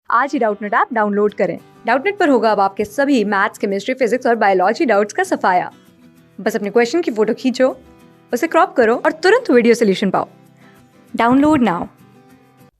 आज ही Doubtnut app download करें। Doubtnut पर होगा अब आपके सभी मैथ्स, केमिस्ट्री, फिजिक्स और बायोलॉजी डाउट्स का सफाया। बस अपने क्वेश्चन की फोटो खींचो, उसे क्रॉप करो और तुरंत वीडियो सोल्यूशन पाओ। Download now.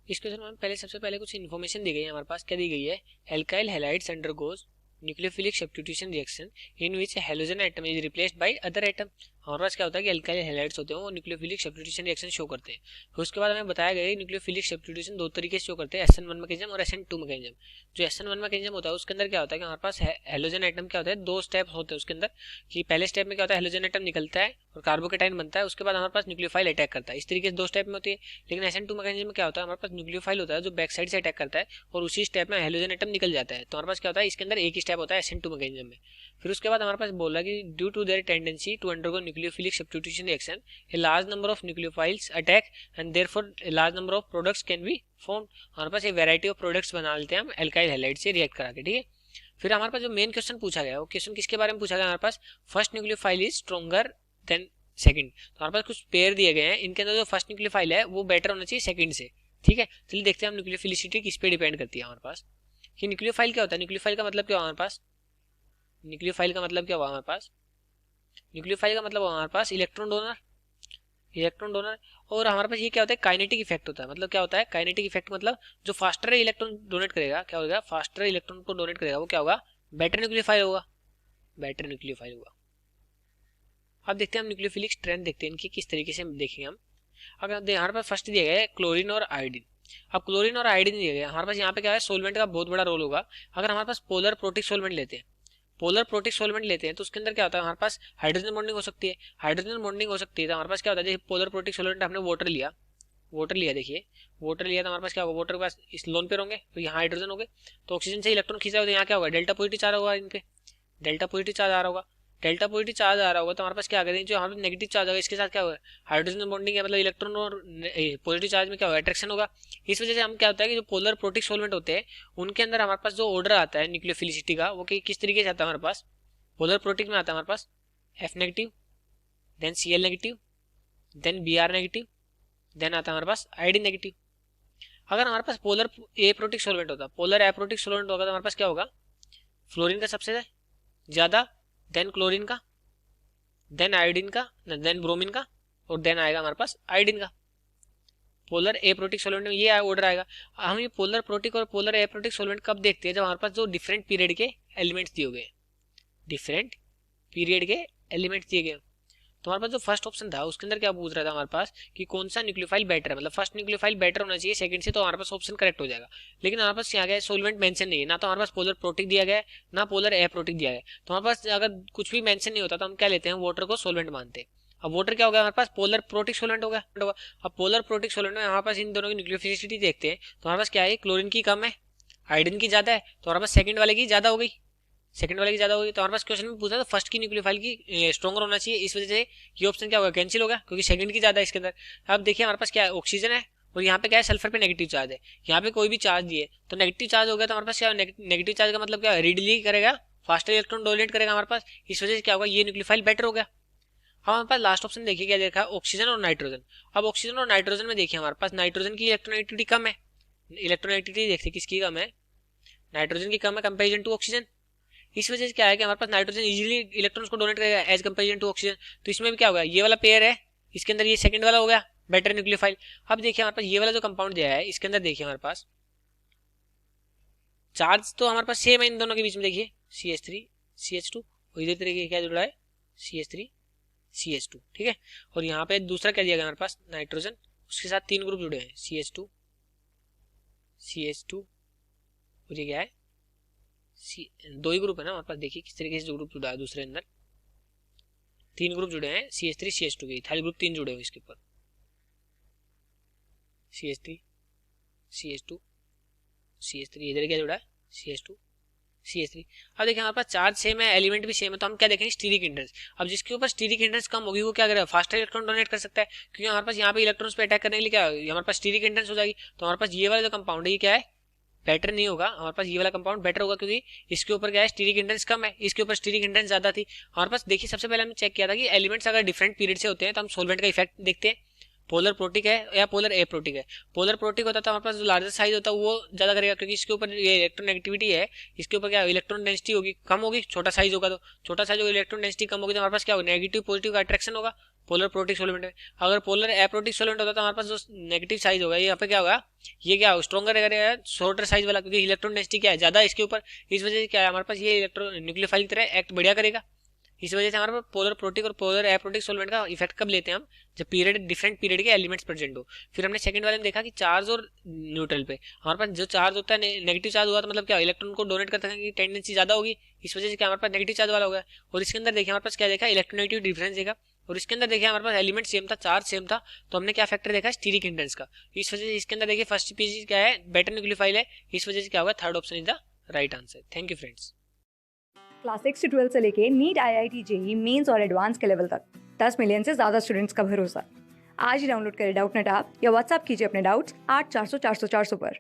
इस क्वेश्चन में सबसे पहले कुछ इन्फॉर्मेशन दी गई है। हमारे पास क्या दी गई है? Alkyl halides undergoes nucleophilic substitution reaction in which halogen atom is replaced by other atom. हमारे पास क्या होता है कि एल्काइल हैलाइड्स होते हैं वो न्यूक्लियोफिलिक सब्स्टिट्यूशन रिएक्शन शो करते हैं। फिर उसके बाद हमें बताया गया न्यूक्लियोफिलिक सब्स्टिट्यूशन दो तरीके से शो करते हैं, SN1 मैकेनिज्म और SN2 मैकेनिज्म। जो SN1 मैकेनिज्म होता है उसके अंदर क्या होता है कि हमारे पास हैलोजन एटम क्या होता है, दो स्टेप होते हैं उसके अंदर। कि पहले स्टेप में क्या होता है, हैलोजन एटम निकलता है और कार्बोकेटाइन बनता है, उसके बाद हमारे पास न्यूक्लियोफाइल अटैक करता है। इस तरीके से दो स्टेप में होती है। लेकिन SN2 मैकेनिज्म में क्या होता है, हमारे पास न्यूक्लियोफाइल होता है जो बैक साइड से अटैक करता है और उसी स्टेप में हैलोजन एटम निकल जाता है। तो हमारे पास क्या होता है, इसके अंदर एक ही स्टेप होता है SN2 मैकेनिज्म में। फिर उसके बाद हमारे पास बोल रहा है कि due to their tendency to undergo nucleophilic substitution reaction a large number of nucleophiles attack and therefore a large number of products can be formed. हमारे पास एक वैरायटी ऑफ प्रोडक्ट्स बना लेते हैं हम एल्काइल हैलाइड से रिएक्ट करा के, ठीक है। फिर हमारे पास जो मेन क्वेश्चन पूछा गया वो क्वेश्चन किसके बारे में पूछा गया, हमारे पास first nucleophile is stronger than second. तो हमारे पास कुछ पेयर दिए गए हैं, इनके अंदर जो फर्स्ट न्यूक्लियोफाइल है वो बेटर होना चाहिए सेकंड से, ठीक है। चलिए देखते हैं हम न्यूक्लियोफिलिसिटी किस पे डिपेंड करती है हमारे पास। कि न्यूक्लियोफाइल क्या होता है, न्यूक्लियोफाइल का मतलब क्या हुआ हमारे पास, न्यूक्लियोफाइल का मतलब क्या हुआ हमारे पास, न्यूक्लियोफाइल का मतलब हमारे पास इलेक्ट्रॉन डोनर, इलेक्ट्रॉन डोनर। और हमारे पास ये क्या होता है, काइनेटिक इफेक्ट होता है। मतलब क्या होता है काइनेटिक इफेक्ट, मतलब जो फास्टर इलेक्ट्रॉन डोनेट करेगा क्या होगा, फास्टर इलेक्ट्रॉन को डोनेट करेगा वो क्या होगा, बेटर न्यूक्लियोफाइल होगा, बेटर न्यूक्लियोफाइल होगा। अब देखते हैं हम न्यूक्लियोफिलिक स्ट्रेंथ देखते हैं इनकी किस तरीके से देखेंगे हम। अगर हमारे पास फर्स्ट दिया गया है क्लोरीन और आयोडीन। अब क्लोरीन और आयोडीन दिया गया हमारे पास, यहाँ पे क्या है सोलवेंट का बहुत बड़ा रोल होगा। अगर हमारे पास पोलर प्रोटिक सोलवेंट लेते हैं, पोलर प्रोटिक सोलवेंट लेते हैं तो उसके अंदर क्या होता है, हमारे पास हाइड्रोजन बॉन्डिंग हो सकती है, हाइड्रोजन बॉन्डिंग हो सकती है। तो हमारे पास क्या होता है, जैसे पोलर प्रोटिक सोलवेंट हमने वाटर लिया, वाटर लिया, देखिए वाटर लिया तो हमारे पास क्या होगा, वाटर के पास इस लोन पे होंगे तो यहाँ हाइड्रोजन हो गए, तो ऑक्सीजन से इलेक्ट्रॉन खींचा तो यहाँ क्या होगा, डेल्टा पॉजिटिव चार्ज होगा, इन पे डेल्टा पॉजिटिव चार्ज आ रहा होगा। डेल्टा पॉजिटिव चार्ज आ रहा होगा तो हमारे पास क्या करें, जो हमारे नेगेटिव चार्ज होगा इसके साथ क्या होगा, हाइड्रोजन बॉन्डिंग है, मतलब इलेक्ट्रॉन और पॉजिटिव चार्ज में क्या होगा, अट्रैक्शन होगा। इस वजह से हम क्या होता है कि जो पोलर प्रोटिक सोलवेंट होते हैं उनके अंदर हमारे पास जो ऑर्डर आता है न्यूक्लियोफिलिसिटी का वो किस तरीके से आता है, हमारे पास पोलर प्रोटिक में आता है हमारे पास F negative, then Cl negative, then Br negative, then आता है हमारे पास आयोडीन नेगेटिव। अगर हमारे पास पोलर ए प्रोटिक सोलवेंट होता, पोलर एप्रोटिक सोलवेंट होगा तो हमारे पास क्या होगा, फ्लोरीन का सबसे ज्यादा, देन क्लोरीन का, देन आयोडीन का, देन ब्रोमीन का, और देन आएगा हमारे पास आयोडीन का। पोलर ए प्रोटिक सोलवेंट में ये ऑर्डर आएगा। हम ये पोलर प्रोटिक और पोलर ए प्रोटिक सोलवेंट कब देखते हैं, जब हमारे पास जो डिफरेंट पीरियड के एलिमेंट्स दिए गए, डिफरेंट पीरियड के एलिमेंट्स दिए गए। तो हमारे पास जो फर्स्ट ऑप्शन था उसके अंदर क्या पूछ रहा था हमारे पास कि कौन सा न्यूक्लियोफाइल बेटर है, मतलब फर्स्ट न्यूक्लियोफाइल बेटर होना चाहिए सेकंड से, तो हमारे पास ऑप्शन करेक्ट हो जाएगा। लेकिन हमारे पास यहाँ गया सोलवेंट मेंशन नहीं है, ना तो हमारे पास पोलर प्रोटिक दिया गया है ना पोलर ए प्रोटिक दिया गया है। तो हमारे पास अगर कुछ भी मेंशन नहीं होता तो हम क्या लेते हैं, वाटर को सोलवेंट मानते हैं। अब वाटर क्या हो गया हमारे पास, पोलर प्रोटिक सोलवेंट होगा। अब पोलर प्रोटिक सोलवेंट में हमारे पास इन दोनों की न्यूक्लियोफिलिसिटी देखते हैं तो हमारे पास क्या है, क्लोरीन की कम है, आयोडीन की ज्यादा है, तो हमारे पास सेकंड वाले की ज्यादा हो गई, सेकंड वाले की ज्यादा होगी। तो हमारे पास क्वेश्चन में पूछा था फर्स्ट की न्यूक्लियोफाइल की स्ट्रॉन्गर होना चाहिए, इस वजह से ये ऑप्शन क्या होगा, कैंसिल होगा क्योंकि सेकंड की ज्यादा है इसके अंदर। अब देखिए हमारे पास क्या है, ऑक्सीजन है और यहाँ पे क्या है, सल्फर पे नेगेटिव चार्ज है, यहाँ पे कोई भी चार्ज दिए तो नेगेटिव चार्ज हो गया। तो हमारे पास क्या नेगेटिव चार्ज का मतलब क्या है, रीडली करेगा, फास्टर इलेक्ट्रॉन डोनेट करेगा हमारे पास, इस वजह से क्या होगा, ये न्यूक्लियोफाइल बेटर हो गया। अब हमारे पास लास्ट ऑप्शन देखिए क्या देखा, ऑक्सीजन और नाइट्रोजन। अब ऑक्सीजन और नाइट्रोजन में देखिए हमारे पास नाइट्रोजन की इलेक्ट्रोनेगेटिविटी कम है, इलेक्ट्रोनेगेटिविटी देखते किसकी कम है, नाइट्रोजन की कम है कंपेरिजन टू ऑक्सीजन। इस वजह से क्या है कि हमारे पास नाइट्रोजन इजीली इलेक्ट्रॉन्स को डोनेट करेगा एज कंपेरिजन टू ऑक्सीजन। तो इसमें भी क्या होगा, ये वाला पेयर है इसके अंदर, ये सेकंड वाला हो गया बेटर न्यूक्लियोफाइल। अब देखिए हमारे पास ये वाला जो कंपाउंड दिया है इसके अंदर देखिए हमारे पास चार्ज तो हमारे पास सेम है इन दोनों के बीच में, देखिए CH3 CH2 और इधर तरीके क्या जुड़ा है, CH3 CH2, ठीक है। और यहाँ पे दूसरा क्या दिया गया हमारे पास, नाइट्रोजन, उसके साथ तीन ग्रुप जुड़े हैं CH2 CH2 और ये क्या है, दो ही ग्रुप है ना हमारे पास, देखिए किस तरीके से ग्रुप जुड़ा है, दूसरे अंदर तीन ग्रुप जुड़े हैं CH3 CH2 के, थाली ग्रुप तीन जुड़े हुए इसके ऊपर, CH3 CH2 CH3, इधर क्या जुड़ा है CH2 CH3। अब देखिए हमारे पास चार्ज सेम है, एलिमेंट भी सेम है, तो हम क्या देखेंगे, स्टीरिक हिंड्रेंस। अब जिसके ऊपर स्टीरिक हिंड्रेंस कम होगी वो क्या करेगा, फास्टर इलेक्ट्रॉन डोनेट कर सकता है, क्योंकि हमारे पास यहाँ पे इलेक्ट्रॉन्स पे अटैक करने के लिए क्या हमारे पास स्टीरिक हिंड्रेंस हो जाएगी। तो हमारे पास ये वाला जो कंपाउंड है ये क्या है, बेटर नहीं होगा, हमारे पास ये वाला कंपाउंड बेटर होगा क्योंकि इसके ऊपर क्या है, स्टीरिक हिंड्रेंस कम है, इसके ऊपर स्टीरिक हिंड्रेंस ज्यादा थी। हमारे पास देखिए सबसे पहले हमने चेक किया था कि एलिमेंट्स अगर डिफरेंट पीरियड से होते हैं तो हम सोलवेंट का इफेक्ट देखते हैं। पोलर प्रोटिक है या पोलर एप्रोटिक है। पोलर प्रोटिक होता था हमारे पास जो लार्जर साइज होता है वो ज्यादा करेगा, क्योंकि इसके ऊपर ये इलेक्ट्रोनेगेटिविटी है, इसके ऊपर क्या इलेक्ट्रॉन डेंसिटी होगी कम होगी, छोटा साइज होगा तो छोटा साइज होगा, इलेक्ट्रॉन डेंसिटी कम होगी तो हमारे पास क्या होगा नेगेटिव पॉजिटिव का अट्रैक्शन होगा पोलर प्रोटिक सोलवेंट में। अगर पोलर एप्रोटिक सोलवेंट होता तो हमारे पास जो नेगेटिव साइज होगा यहाँ पे क्या होगा, ये क्या स्ट्रॉन्गर रहेगा शॉर्टर साइज वाला, क्योंकि इलेक्ट्रॉन डेंसिटी क्या है ज्यादा इसके ऊपर, इस वजह से क्या है हमारे पास ये इलेक्ट्रॉन न्यूक्लियोफाइल की तरह एक्ट बढ़िया करेगा। इस वजह से हमारे पास पोलर प्रोटिक और पोलर एप्रोटिक सोलवेंट का इफेक्ट कब लेते हैं हम, जब पीरियड डिफरेंट पीरियड के एलिमेंट्स प्रेजेंट हो। फिर हमने सेकंड वाले में देखा कि चार्ज और न्यूट्रल पे हमारे पास जो चार्ज होता है नेगेटिव चार्ज हुआ तो मतलब क्या इलेक्ट्रॉन को डोनेट करने की टेंडेंसी ज्यादा होगी, इस वजह से क्या हमारे पास नेगेटिव चार्ज वाला होगा। और इसके अंदर देखिए हमारे पास क्या देखा इलेक्ट्रोनेगेटिव डिफरेंस देखा, और इसके अंदर देखिए हमारे पास एलिमेंट सेम था, चार्ज सेम था, तो हमने क्या फैक्टर देखा स्टीरिक हिंड्रेंस का। इस वजह से इसके अंदर देखिए फर्स्ट पीस क्या है बेटर न्यूक्लियोफाइल है, इस वजह से क्या होगा third option is the right answer. Thank you friends. Class 6 से 12 से लेके नीट IIT JEE मेंस और एडवांस के लेवल तक 10 मिलियन से ज़्यादा स्टूडेंट्स का भरोसा। आज ही डाउनलोड करें डाउटनेट ऐप या व्हाट्सएप कीजिए अपने डाउट्स 8400 400 400 पर।